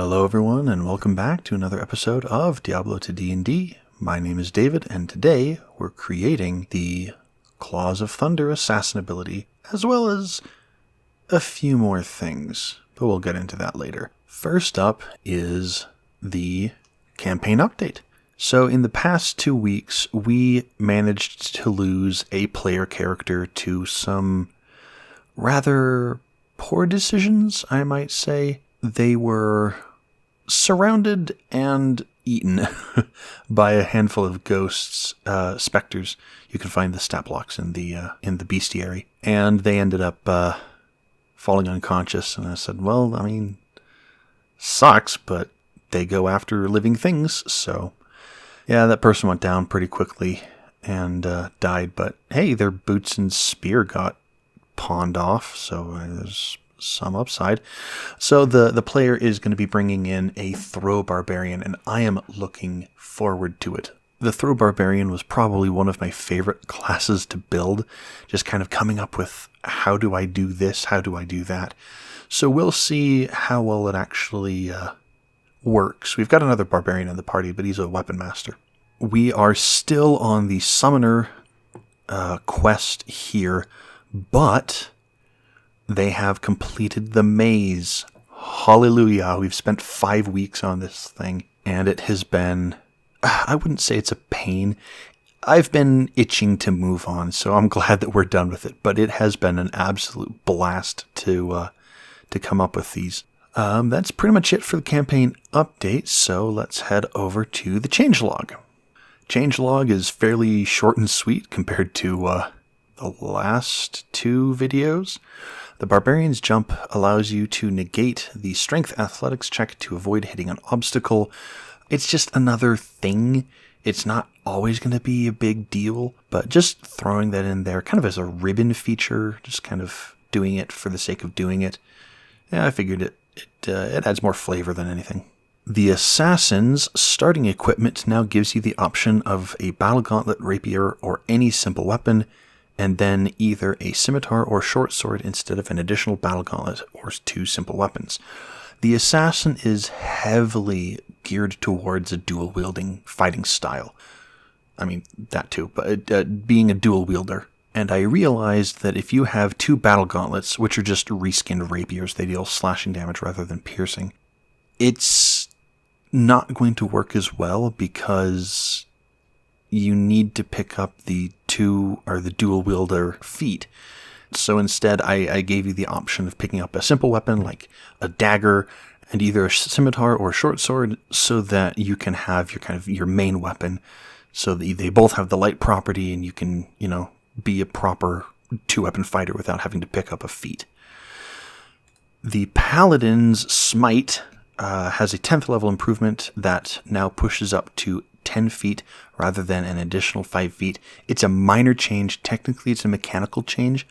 Hello everyone, and welcome back to another episode of Diablo to D&D. My name is David, and today we're creating the Claws of Thunder assassin ability, as well as a few more things, but we'll get into that later. First up is the campaign update. So in the past 2 weeks, we managed to lose a player character to some rather poor decisions, I might say. They were surrounded and eaten by a handful of ghosts, specters. You can find the stat blocks in the bestiary, and they ended up falling unconscious. And I said, "Well, I mean, sucks, but they go after living things." So, yeah, that person went down pretty quickly and died. But hey, their boots and spear got pawned off, so there's some upside. So the player is going to be bringing in a Throw Barbarian, and I am looking forward to it. The Throw Barbarian was probably one of my favorite classes to build, just kind of coming up with how do I do this, how do I do that. So we'll see how well it actually works. We've got another Barbarian in the party, but he's a Weapon Master. We are still on the Summoner quest here, but they have completed the maze. Hallelujah. We've spent 5 weeks on this thing, and it has been, I wouldn't say it's a pain. I've been itching to move on, so I'm glad that we're done with it, but it has been an absolute blast to come up with these. That's pretty much it for the campaign update, so let's head over to the Changelog. Changelog is fairly short and sweet compared to the last 2 videos. The Barbarian's Jump allows you to negate the Strength Athletics check to avoid hitting an obstacle. It's just another thing. It's not always going to be a big deal, but just throwing that in there kind of as a ribbon feature, just kind of doing it for the sake of doing it. Yeah, I figured it adds more flavor than anything. The Assassin's starting equipment now gives you the option of a Battle Gauntlet, Rapier, or any simple weapon, and then either a scimitar or short sword instead of an additional battle gauntlet or 2 simple weapons. The Assassin is heavily geared towards a dual-wielding fighting style. I mean, that too, but being a dual wielder. And I realized that if you have 2 battle gauntlets, which are just reskinned rapiers, they deal slashing damage rather than piercing, it's not going to work as well because you need to pick up the dual wielder feat. So instead, I gave you the option of picking up a simple weapon like a dagger and either a scimitar or a short sword, so that you can have your main weapon. So that they both have the light property, and you can be a proper 2-weapon fighter without having to pick up a feat. The Paladin's Smite has a 10th level improvement that now pushes up to 10 feet rather than an additional 5 feet. It's a minor change. Technically, it's a mechanical change,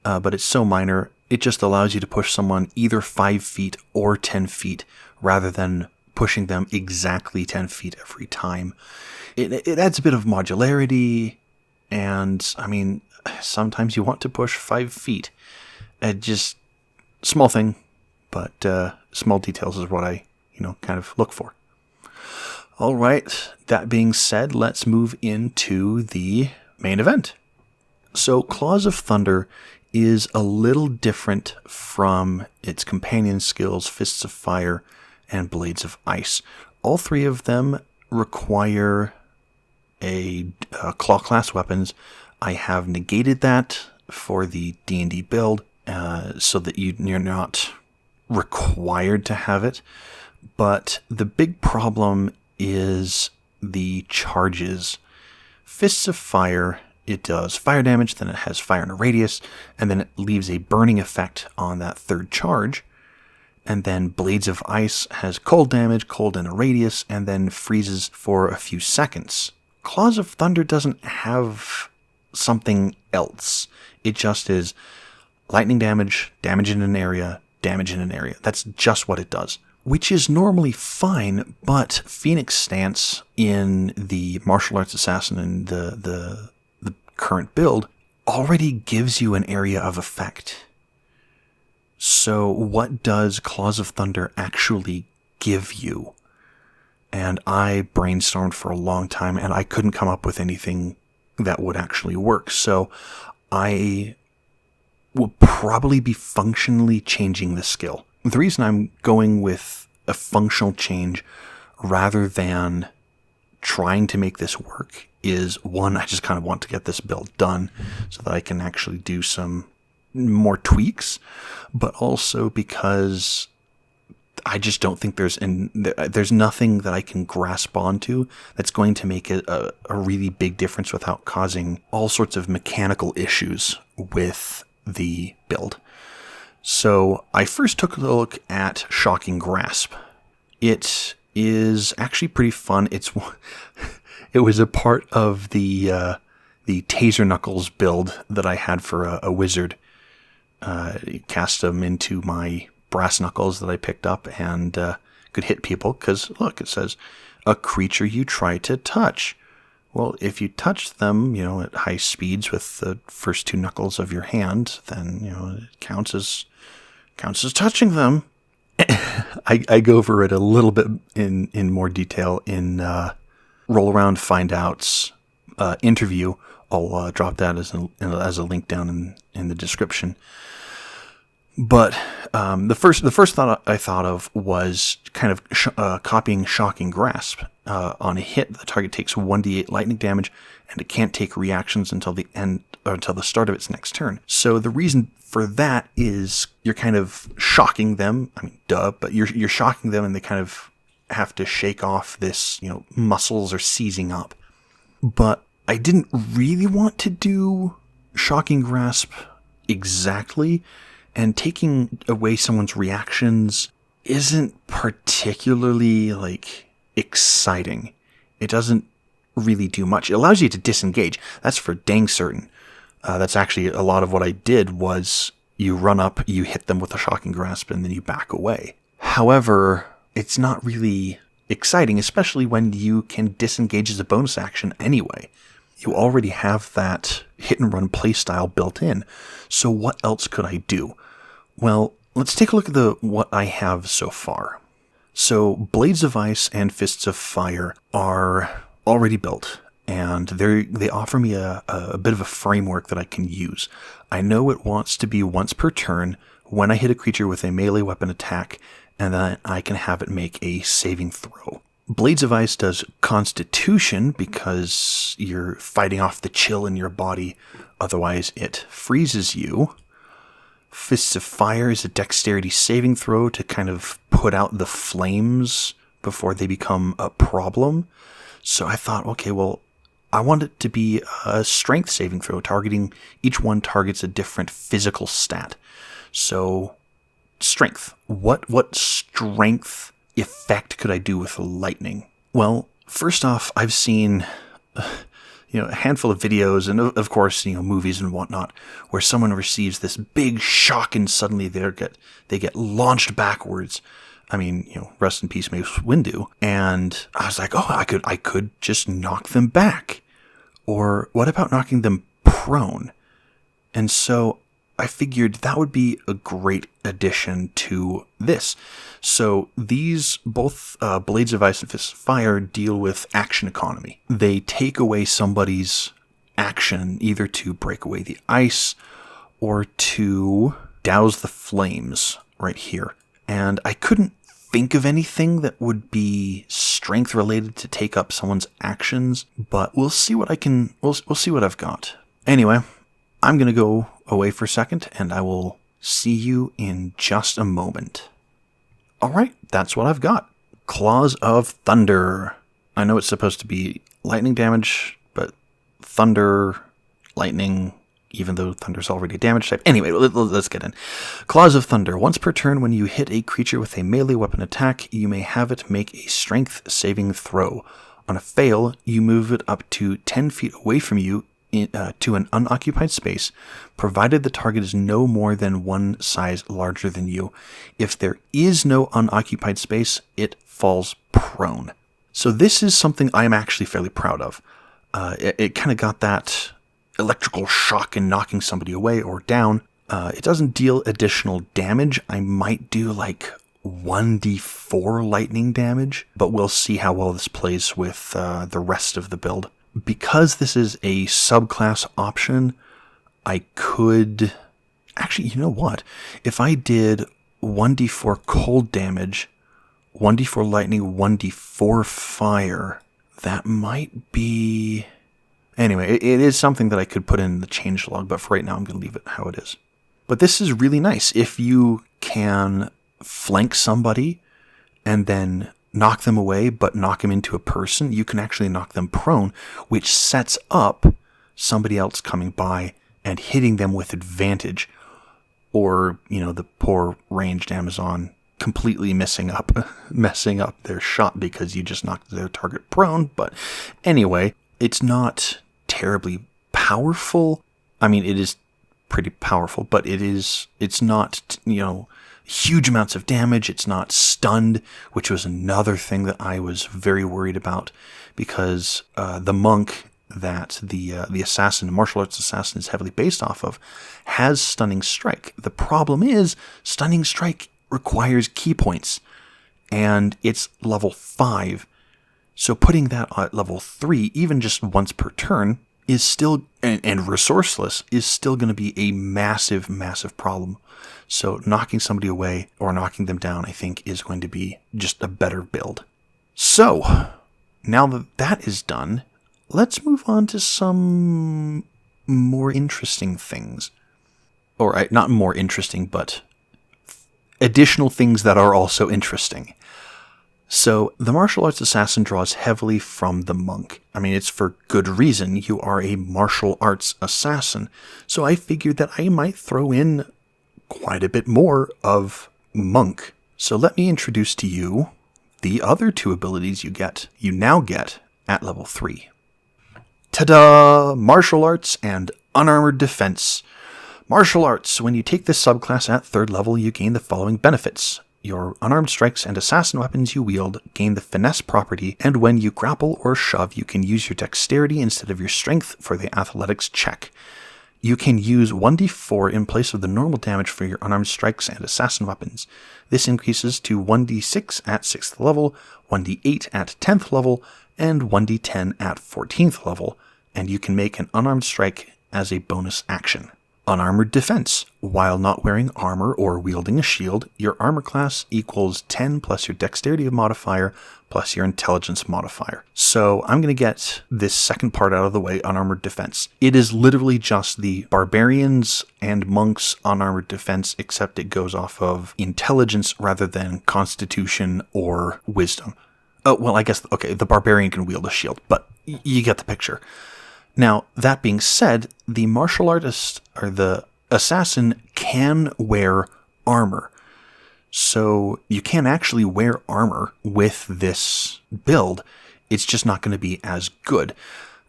but it's so minor, it just allows you to push someone either 5 feet or 10 feet rather than pushing them exactly 10 feet every time. It adds a bit of modularity, and, I mean, sometimes you want to push 5 feet. Just small thing, but small details is what I, kind of look for. All right, that being said, let's move into the main event. So Claws of Thunder is a little different from its companion skills, Fists of Fire and Blades of Ice. All 3 of them require a claw class weapons. I have negated that for the D&D build so that you're not required to have it. But the big problem is the charges. Fists of Fire, it does fire damage, then it has fire in a radius, and then it leaves a burning effect on that 3rd charge. And then Blades of Ice has cold damage, cold in a radius, and then freezes for a few seconds. Claws of Thunder doesn't have something else. It just is lightning damage, damage in an area, damage in an area. That's just what it does, which is normally fine, but Phoenix Stance in the Martial Arts Assassin and the current build already gives you an area of effect. So what does Claws of Thunder actually give you? And I brainstormed for a long time, and I couldn't come up with anything that would actually work. So I will probably be functionally changing the skill. The reason I'm going with a functional change rather than trying to make this work is, one, I just kind of want to get this build done so that I can actually do some more tweaks, but also because I just don't think there's nothing that I can grasp onto that's going to make it a really big difference without causing all sorts of mechanical issues with the build. So I first took a look at Shocking Grasp. It is actually pretty fun. It was a part of the Taser Knuckles build that I had for a wizard. Cast them into my brass knuckles that I picked up and could hit people because, look, it says, a creature you try to touch. Well, if you touch them, at high speeds with the first two knuckles of your hand, then, it counts as touching them. I go over it a little bit in more detail in Roll Around Find Out's interview. I'll drop that as a link down in the description. But the first thought I thought of was kind of copying Shocking Grasp. On a hit, the target takes 1d8 lightning damage, and it can't take reactions until the end or until the start of its next turn. So the reason for that is you're kind of shocking them. I mean, duh, but you're shocking them, and they kind of have to shake off this. Muscles are seizing up. But I didn't really want to do Shocking Grasp exactly. And taking away someone's reactions isn't particularly, exciting. It doesn't really do much. It allows you to disengage. That's for dang certain. That's actually a lot of what I did was you run up, you hit them with a Shocking Grasp, and then you back away. However, it's not really exciting, especially when you can disengage as a bonus action anyway. You already have that hit and run playstyle built in. So what else could I do? Well, let's take a look at what I have so far. So Blades of Ice and Fists of Fire are already built, and they offer me a bit of a framework that I can use. I know it wants to be once per turn when I hit a creature with a melee weapon attack, and then I can have it make a saving throw. Blades of Ice does Constitution because you're fighting off the chill in your body, otherwise it freezes you. Fists of Fire is a Dexterity saving throw to kind of put out the flames before they become a problem. So I thought, okay, well, I want it to be a Strength saving throw, each one targets a different physical stat. So, Strength. What strength effect could I do with lightning? Well, first off, I've seen a handful of videos and of course, movies and whatnot, where someone receives this big shock and suddenly they get launched backwards. I mean, rest in peace, Mace Windu. And I was like, oh, I could just knock them back. Or what about knocking them prone? And so I figured that would be a great addition to this. So these, both Blades of Ice and Fists of Fire, deal with action economy. They take away somebody's action either to break away the ice or to douse the flames right here. And I couldn't think of anything that would be strength related to take up someone's actions, but we'll see what we'll see what I've got. Anyway, I'm going to go away for a second, and I will see you in just a moment. Alright, that's what I've got. Claws of Thunder. I know it's supposed to be lightning damage, but thunder, lightning, even though thunder's already a damage type. Anyway, let's get in. Claws of Thunder. Once per turn, when you hit a creature with a melee weapon attack, you may have it make a strength saving throw. On a fail, you move it up to 10 feet away from you to an unoccupied space, provided the target is no more than one size larger than you. If there is no unoccupied space, it falls prone. So this is something I'm actually fairly proud of. It kind of got that electrical shock and knocking somebody away or down. It doesn't deal additional damage. I might do like 1d4 lightning damage, but we'll see how well this plays with the rest of the build. Because this is a subclass option, I could... Actually, you know what? If I did 1d4 cold damage, 1d4 lightning, 1d4 fire, that might be... Anyway, it is something that I could put in the changelog, but for right now I'm going to leave it how it is. But this is really nice. If you can flank somebody and then knock them away, but knock them into a person, you can actually knock them prone, which sets up somebody else coming by and hitting them with advantage. Or, the poor ranged Amazon completely messing up their shot because you just knocked their target prone. But anyway, it's not terribly powerful. I mean, it is pretty powerful, but it's not, huge amounts of damage. It's not stunned, which was another thing that I was very worried about, because the monk that the assassin, martial arts assassin, is heavily based off of, has Stunning Strike. The problem is, Stunning Strike requires key points, and it's level 5. So putting that at level 3, even just once per turn, is still, and resourceless, is still going to be a massive, massive problem. So knocking somebody away or knocking them down, I think, is going to be just a better build. So, now that that is done, let's move on to some more interesting things. Or, not more interesting, but additional things that are also interesting. So, the martial arts assassin draws heavily from the monk. I mean, it's for good reason. You are a martial arts assassin. So I figured that I might throw in quite a bit more of monk. So let me introduce to you the other two abilities you now get at level 3. Ta-da! Martial arts and unarmored defense. Martial arts. When you take this subclass at 3rd level, you gain the following benefits. Your unarmed strikes and assassin weapons you wield gain the finesse property, and when you grapple or shove, you can use your dexterity instead of your strength for the athletics check. You can use 1d4 in place of the normal damage for your unarmed strikes and assassin weapons. This increases to 1d6 at 6th level, 1d8 at 10th level, and 1d10 at 14th level, and you can make an unarmed strike as a bonus action. Unarmored defense. While not wearing armor or wielding a shield, your armor class equals 10 plus your dexterity modifier plus your intelligence modifier. So I'm going to get this second part out of the way, unarmored defense. It is literally just the barbarians and monks unarmored defense, except it goes off of intelligence rather than constitution or wisdom. Oh, well, I guess, okay, the barbarian can wield a shield, but you get the picture. Now, that being said, the martial artist, or the assassin, can wear armor. So you can actually wear armor with this build. It's just not going to be as good.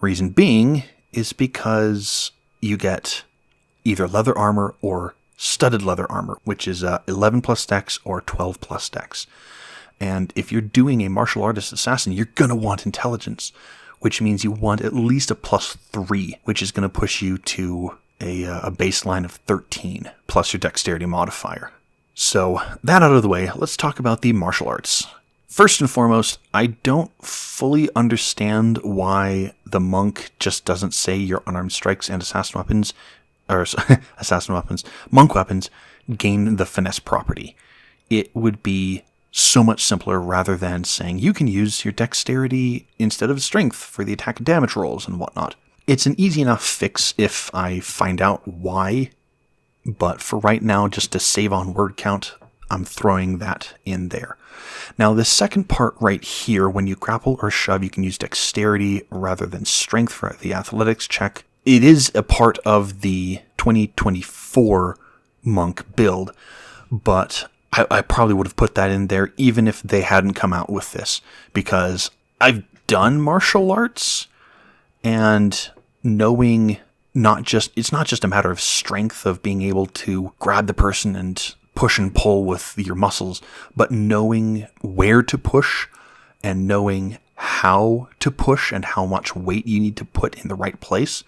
Reason being is because you get either leather armor or studded leather armor, which is 11 plus dex or 12 plus dex. And if you're doing a martial artist assassin, you're going to want intelligence, which means you want at least a +3, which is going to push you to a baseline of 13, plus your dexterity modifier. So, that out of the way, let's talk about the martial arts. First and foremost, I don't fully understand why the monk just doesn't say your unarmed strikes and assassin weapons, monk weapons, gain the finesse property. It would be so much simpler rather than saying you can use your dexterity instead of strength for the attack and damage rolls and whatnot. It's an easy enough fix if I find out why, but for right now, just to save on word count, I'm throwing that in there. Now, the second part right here, when you grapple or shove, you can use dexterity rather than strength for the athletics check. It is a part of the 2024 monk build, but I probably would have put that in there even if they hadn't come out with this, because I've done martial arts, and knowing it's not just a matter of strength of being able to grab the person and push and pull with your muscles, but knowing where to push and knowing how to push and how much weight you need to put in the right place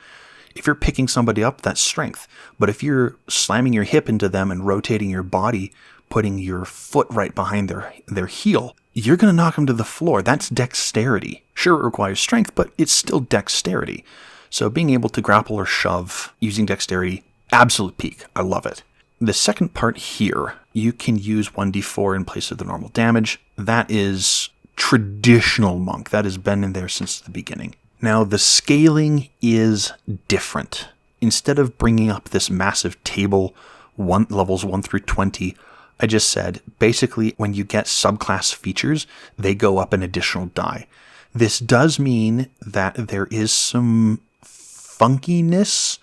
If you're picking somebody up, that's strength. But if you're slamming your hip into them and rotating your body, putting your foot right behind their heel, you're going to knock them to the floor. That's dexterity. Sure, it requires strength, but it's still dexterity. So being able to grapple or shove using dexterity, absolute peak. I love it. The second part here, you can use 1d4 in place of the normal damage. That is traditional monk. That has been in there since the beginning. Now, the scaling is different. Instead of bringing up this massive table, levels 1 through 20, I just said, basically, when you get subclass features, they go up an additional die. This does mean that there is some funkiness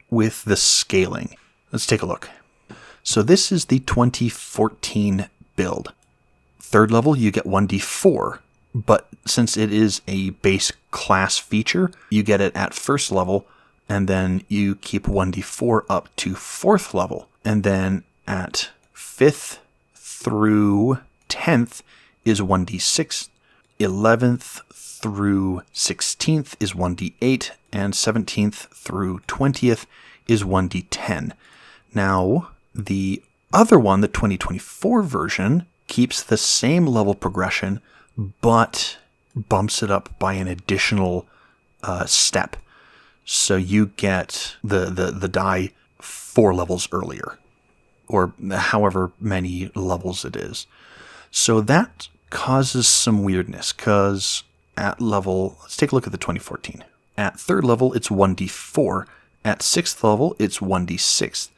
with the scaling. Let's take a look. So this is the 2014 build. Third level, you get 1d4, but since it is a base class feature, you get it at first level, and then you keep 1d4 up to fourth level, and then at 5th through 10th is 1d6, 11th through 16th is 1d8, and 17th through 20th is 1d10. Now, the other one, the 2024 version, keeps the same level progression, but bumps it up by an additional step. So you get the die 4 levels earlier, or however many levels it is. So that causes some weirdness, because at level, let's take a look at the 2014. At third level, it's 1d4. At 6th level, it's 1d6.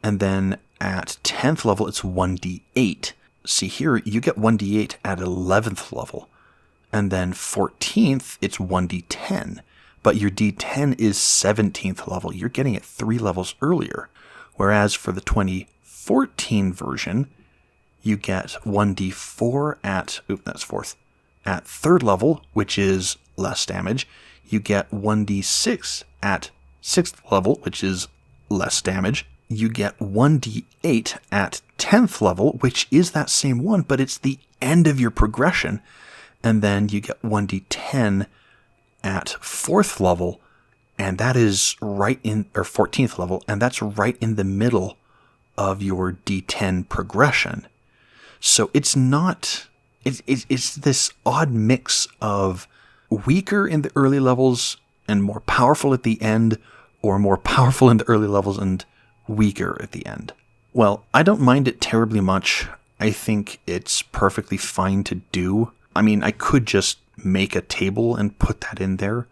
And then at 10th level, it's 1d8. See here, you get 1d8 at 11th level. And then 14th, it's 1d10. But your d10 is 17th level. You're getting it 3 levels earlier. Whereas for the 2014 version, you get 1d4 at, that's 4th. At 3rd level, which is less damage, you get 1d6 at 6th level, which is less damage. You get 1d8 at 10th level, which is that same one, but it's the end of your progression. And then you get 1d10 at 4th level, and that is right in, or 14th level, and that's right in the middle of your d10 progression. So it's not, it's this odd mix of weaker in the early levels and more powerful at the end, or more powerful in the early levels and weaker at the end. Well, I don't mind it terribly much. I think it's perfectly fine to do. I mean, I could just make a table and put that in there,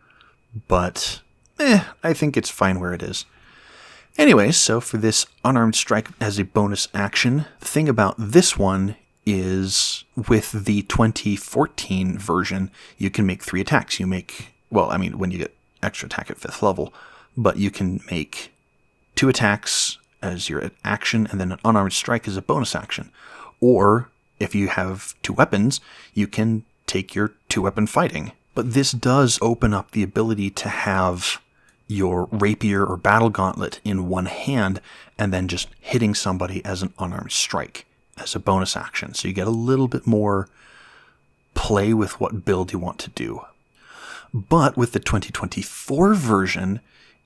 but I think it's fine where it is. Anyway, so for this unarmed strike as a bonus action, the thing about this one is with the 2014 version, you can make 3 attacks. You make, well, I mean, when you get extra attack at 5th level, but you can make 2 attacks as your action, and then an unarmed strike as a bonus action. Or if you have 2 weapons, you can take your 2-weapon fighting. But this does open up the ability to have your rapier or battle gauntlet in one hand, and then just hitting somebody as an unarmed strike as a bonus action. So you get a little bit more play with what build you want to do. But with the 2024 version,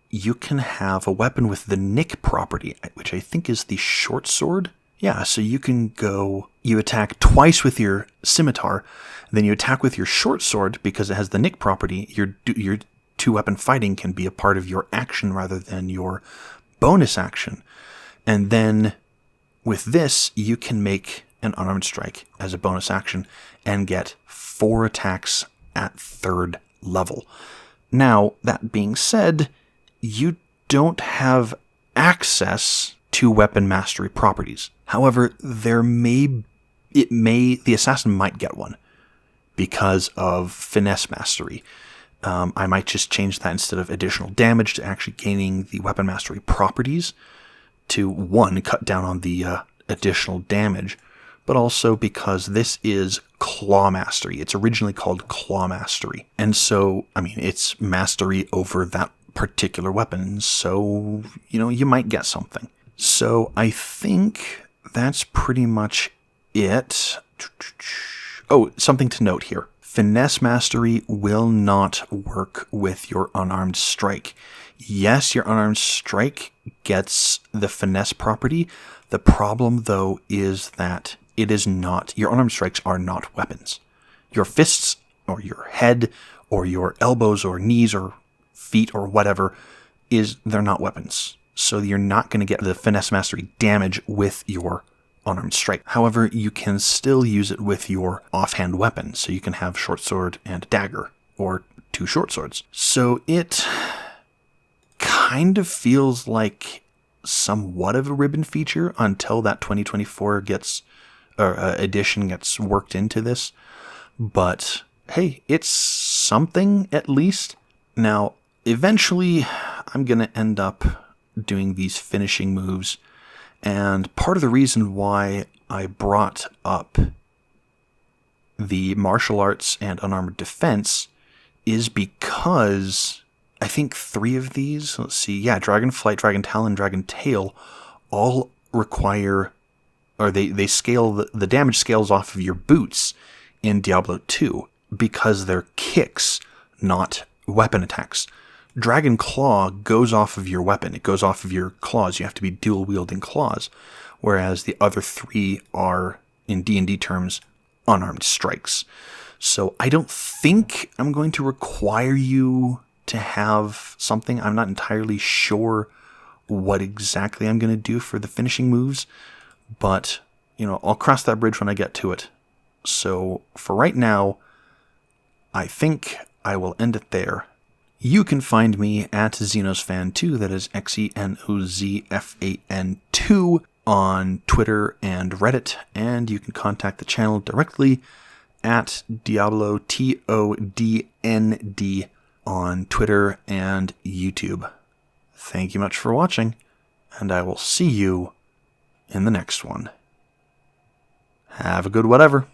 you can have a weapon with the nick property, which I think is the short sword. Yeah, so you can go, you attack twice with your scimitar, then you attack with your short sword because it has the nick property. Your 2-weapon fighting can be a part of your action rather than your bonus action. And then with this, you can make an unarmed strike as a bonus action and get 4 attacks at 3rd level. Now, that being said, you don't have access to weapon mastery properties. However, the assassin might get one because of finesse mastery. I might just change that instead of additional damage to actually gaining the weapon mastery properties to 1, cut down on the additional damage, but also because this is claw mastery. It's originally called claw mastery. And so, I mean, it's mastery over that particular weapon, so, you might get something. So I think that's pretty much it. Oh, something to note here. Finesse mastery will not work with your unarmed strike. Yes, your unarmed strike gets the finesse property. The problem, though, is that it is not, your unarmed strikes are not weapons. Your fists, or your head, or your elbows, or knees, or feet, or whatever, they're not weapons. So you're not going to get the finesse mastery damage with your unarmed strike. However, you can still use it with your offhand weapon. So you can have short sword and dagger, or 2 short swords. So it kind of feels like somewhat of a ribbon feature until that 2024 edition gets worked into this. But hey, it's something at least. Now, eventually, I'm going to end up doing these finishing moves. And part of the reason why I brought up the martial arts and unarmored defense is because I think 3 of these, let's see, Dragon Flight, Dragon Talon, Dragon Tail, all require, or they scale, the damage scales off of your boots in Diablo 2 because they're kicks, not weapon attacks. Dragon Claw goes off of your weapon. It goes off of your claws. You have to be dual-wielding claws. Whereas the other 3 are, in D&D terms, unarmed strikes. So I don't think I'm going to require you to have something. I'm not entirely sure what exactly I'm going to do for the finishing moves. But, I'll cross that bridge when I get to it. So for right now, I think I will end it there. You can find me at XenosFan2, that is XENOZFAN2, on Twitter and Reddit, and you can contact the channel directly at Diablo TODND on Twitter and YouTube. Thank you much for watching, and I will see you in the next one. Have a good whatever.